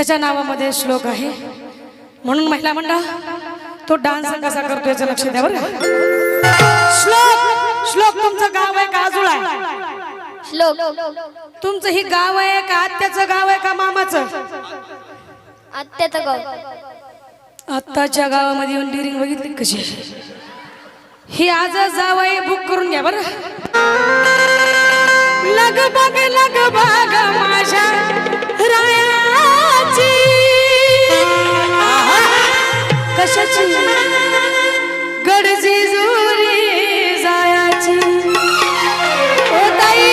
त्याच्या नावामध्ये श्लोक आहे म्हणून महिला मंडळ तो डान्स कसा करतो याचं लक्ष द्या बरं. श्लोक श्लोक तुमचं गाव आहे का आजूळ आहे? श्लोक तुमचं ही गाव आहे का आत्याचं गाव आहे का मामाचं? आत्याचं गाव. आत्ताच्या गावामध्ये येऊन डिरिंग बघितली कशी ही आज जावई बुक करून घ्या बरं. लग बग माझ्या रायाची कशाची गडजी जुरी जायाची ओ ताई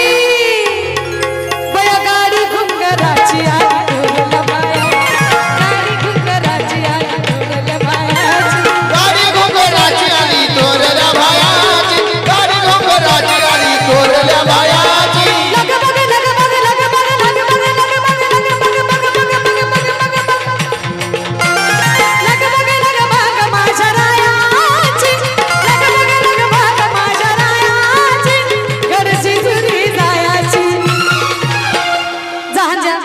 बया गाडी घुंगराची आली ढोलल्या बाया गाडी घुंगराची आली ढोलल्या बायाची गाडी घोंगराची आली तोरल्या बायाची गाडी घोंगराची आली तोरल्या बायाची लग बग माझ्या रायाची लग बग माझ्या रायाची गडची जुरी जायाची झांजा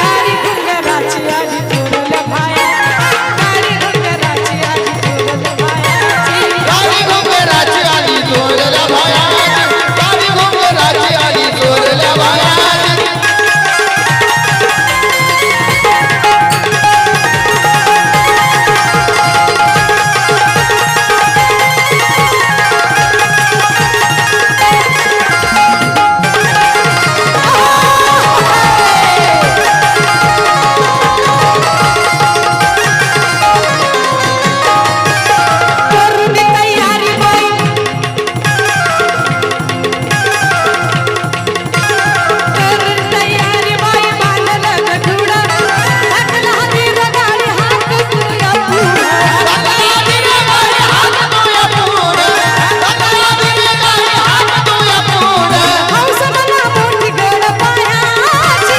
गाडी घुंगराची आली तोरल्या बाया गाडी घुंगराची आली तोरल्या बायाची गाडी घोंगराची आली तोरल्या बायाची गाडी घोंगराची आली तोरल्या बायाची करून तयारी बाई करून तयारी बाई बांधलं गठुडा टाकला हवीर गाडी हात तुया पुढं हौस मला मोठी गड पायाची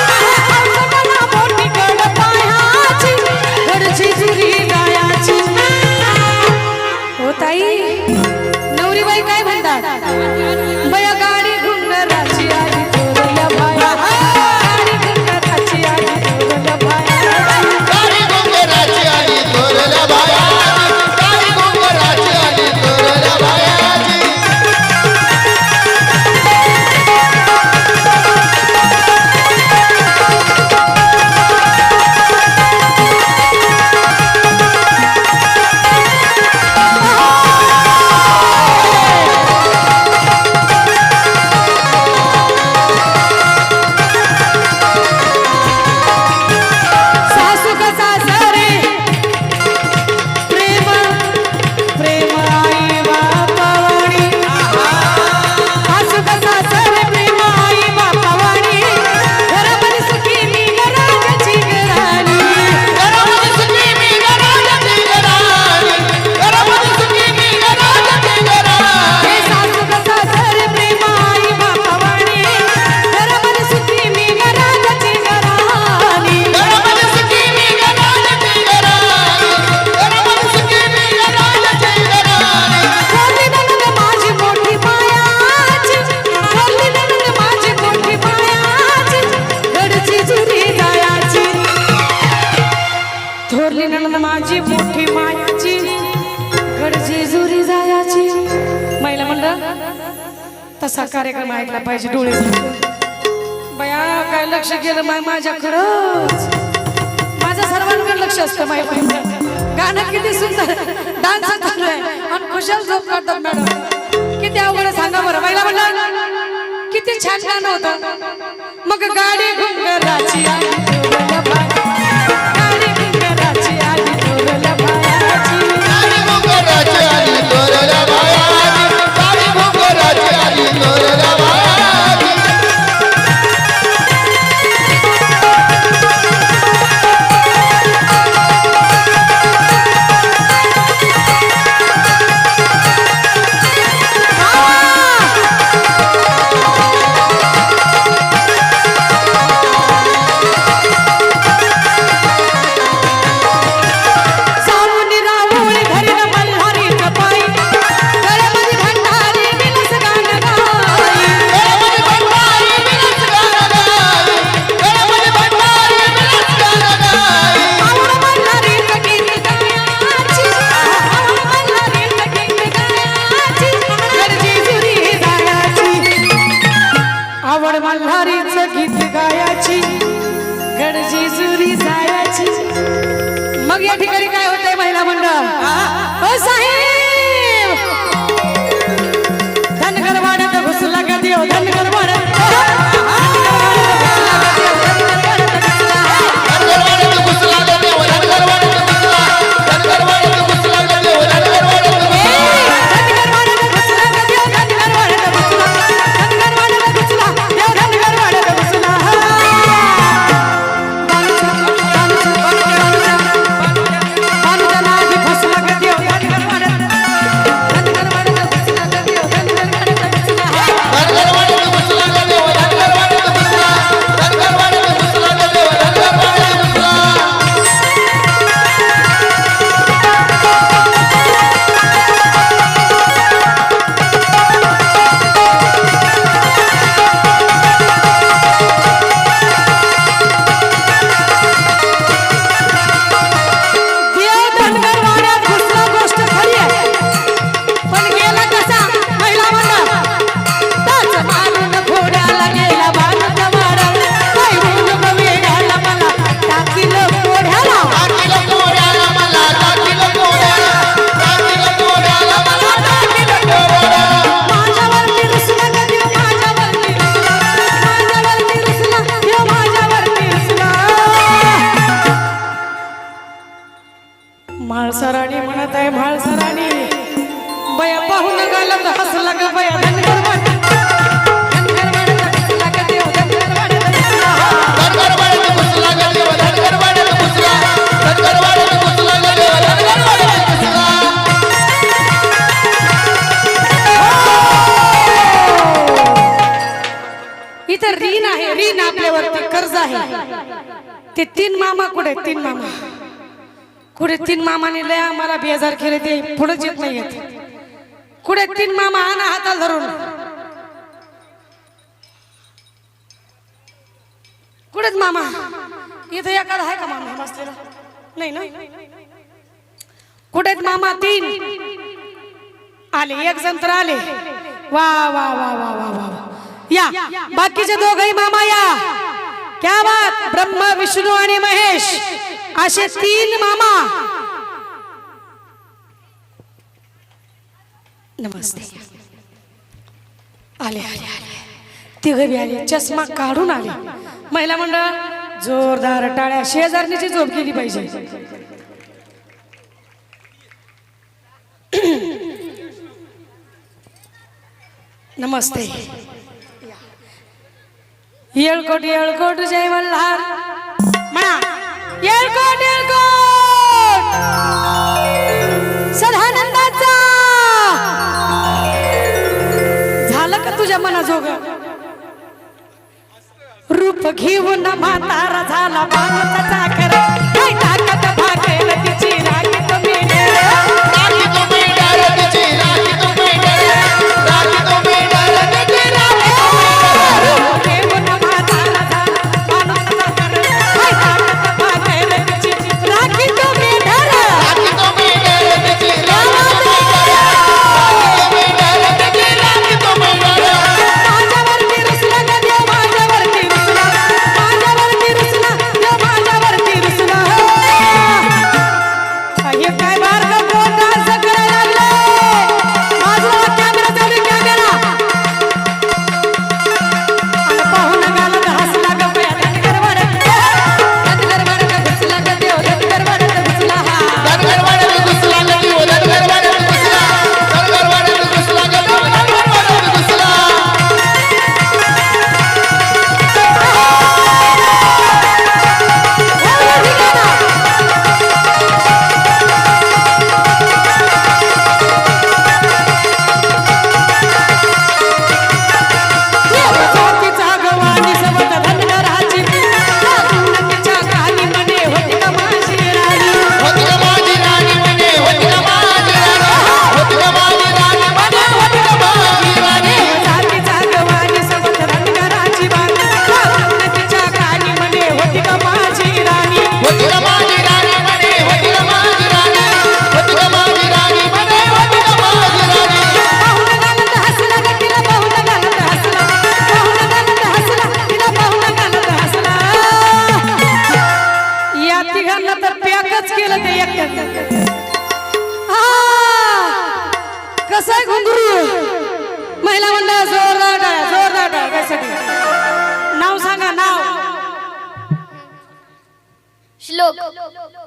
हौस मला मोठी गड पायाची गडची जुरी गायाची हो ताई नवरी बाई काय म्हणतात बया गाडी घुंगराची आली तोरल्या बाया गाडी घुंगराची आली तोरल्या बाया गाडी घोंगराची आली तोरल्या बायाची गाडी घोंगराची आली तोरल्या बायाची सासू कसा सारे प्रेम प्रेम आई बापावाणी सासू कसा सारे प्रेम आई बापावाणी घरामध्ये सुखी मी घराची घराणी घरामध्ये सुखी मी घराची घराणी घरामध्ये सुखी मी घराची घराणी हे सासू कसा सारे प्रेम आई बापावाणी घरामध्ये सुखी मी घराची घराणी घरामध्ये सुखी मी घराची घराणी घरामध्ये सुखी मी घराची घराणी थोरली नणंद माझी मोठी मायाची थोरली नणंद माझी मोठी मायाची गडची जुरी जायाची थोरली नणंद माझी मोठी मायाची गडची जुरी जायाची महिला मंडळ तसा कार्यक्रम ऐकला पाहिजे डोळे झाकून. बया काय लक्ष केलं माझ्याकडंच माझं सर्वांकडे लक्ष असतं महिला गाणं किती सुंदर डान्स चालू आहे आणि कुशल झोप काढतात मॅडम किती अवघड सांगा बरं महिला मंडळ किती छान गाणं होतं मग गाडी घुंगराची आली तोरल्या बाया गाडी घुंगराची आली तोरल्या बायाची गाडी घोंगराची आली तोरल्या बायाची गाडी घोंगराची आली तोरल्या बायाची आ मल्हारीचं गीत गायाची गडजेजुरी जायाची. मग या ठिकाणी काय होतंय महिला मंडळ? हो साहेब, धनगर वाड्यात घुसला का देव, धनगर वाड्यात म्हाळसराणी म्हणत आहे, म्हाळसराणी बया पाहून गाला तर हसला ग बया. धनगर वाड्यात घुसला का देव, धनगर वाड्यात घुसला. इथं ऋण आहे, ऋण आपल्यावरती कर्ज आहे. ते 3 मामा कुठे? 3 मामा कुठे? 3 मामाने लय आम्हाला बेजार केले, ते पुढेच येत नाही येत. कुठे 3 मामा? आणा हाताला धरून. कुठेच मामा? इथं एखादा आहे का मामा बसलेला? नाही ना. कुठेच मामा? 3 आले, 1 जण तर आले. वा वा वा वा वा वा. या बाकीचे दोघही मामा या. क्या बात. ब्रह्मा, विष्णू आणि महेश असे 3 मामा. नमस्ते. आले आले आले, तिघे बी आले, चष्मा काढून आले. महिला मंडळ जोरदार टाळ्या. शेजारणीची झोप गेली पाहिजे. नमस्ते. येळकोट येळकोट जय मल्हार म्हणा. येळकोट येळकोट सदानंदाचा. झालं का तुझ्या मनाजोग? रूप घेऊन म्हातारा झाला बाळाचा चाकर. काय टाकत भागेल तिची राखी तुम्ही माझ्यावरती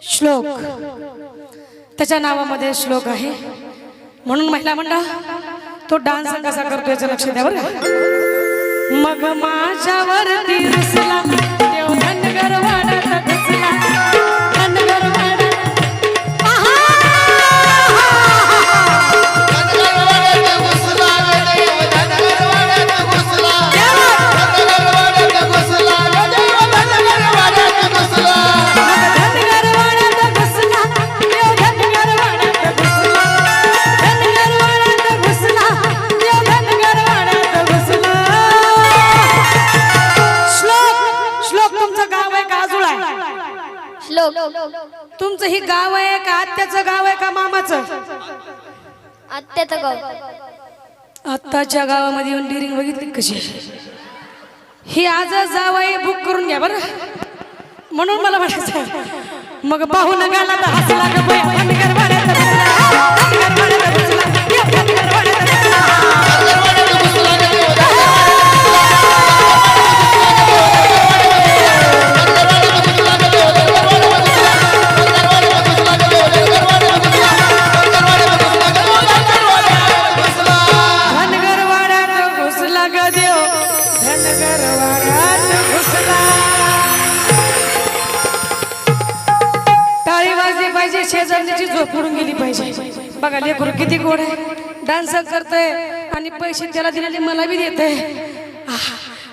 श्लोक त्याच्या नावामध्ये श्लोक आहे म्हणून महिला मंडळ तो डान्स कसा करतो याचं लक्ष द्या बरं का? मग माझ्यावरती रुसला देव धनगर वाड्यात घुसला धनगर वाड्यात तुमचं ही गाव आहे का आत्याचं गाव आहे का मामाचं? आत्याचं गाव. आत्ताच्या गावामध्ये येऊन डिरिंग बघितली कशी ही आज जावई बुक करून घ्या बरं म्हणून मला म्हणायचं मग पाहून गाला तर हसला ग बाया धनगर वाड्यात घुसला धनगर वाड्यात घुसला धनगर वाड्यात शेजारची झोप पडून गेली पाहिजे बघा लेकरू किती गोड आहे डान्स करतोय आणि पैसे त्याला दिलेले मला बी देते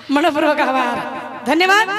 मनपूर्वक आभार धन्यवाद.